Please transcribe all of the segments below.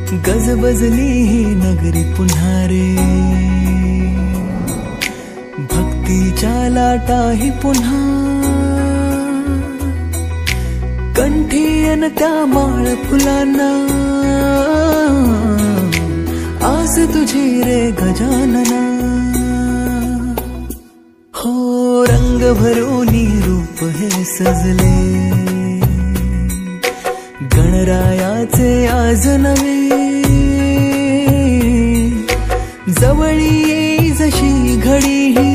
गजबजली ही नगरी पुन्हा रे, भक्तीच्या लाटाही पुन्हा, कंठी अन त्या माळ फुलांना, आस तुझी रे गजानना. हो रंग भरूनी रूप हे सजले, गणरायाचे आज नवे, जवळी येई जशी घडी ही,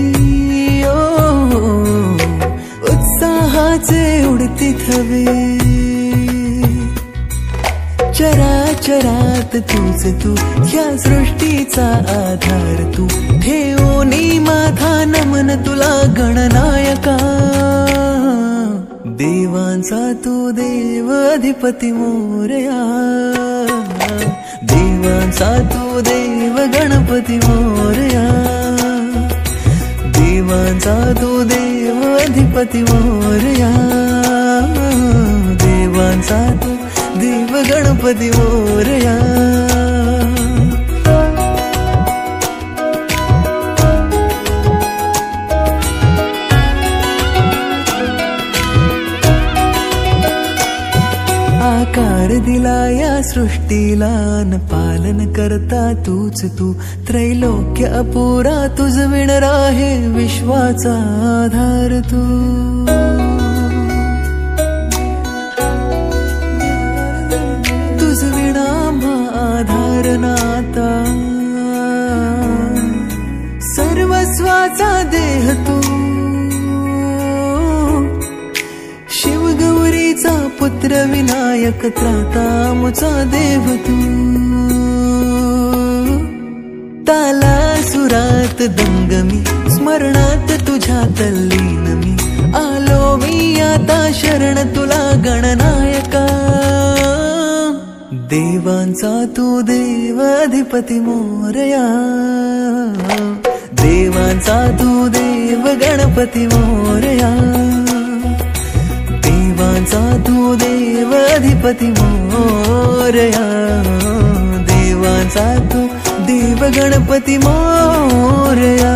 उत्साहाचे उडती थवे. चराचरात तूच तू, या सृष्टीचा आधार तू, ठेवोनी माझा नमन तुला गणनायका. देवांचा तू देव अधिपती मोरया, देवांचा तू देव गणपती मोरया, देवांचा तू देव अधिपती मोरया, देवांचा तू देव गणपती मोरया. आकार दिला या सृष्टीला न पालन करता तूच तू, त्रैलोक्य अपुरा तुझ विण राहे विश्वाचा आधार तू. तुझ विणा आधार नाता, सर्वस्वाचा देह तू, शिवगौरीचा पुत्र विनायक त्राता मुचा देव तू. ताला सुरात दंगमी, स्मरणात तुझ्या तल्लीन मी, आलो मी आता शरण तुला गणनायका. देवांचा तू देव अधिपती मोरया, देवांचा तू देव गणपती मोरया, देवांचा तू देव अधिपती मोरया, देवांचा तू देव गणपती मोरया.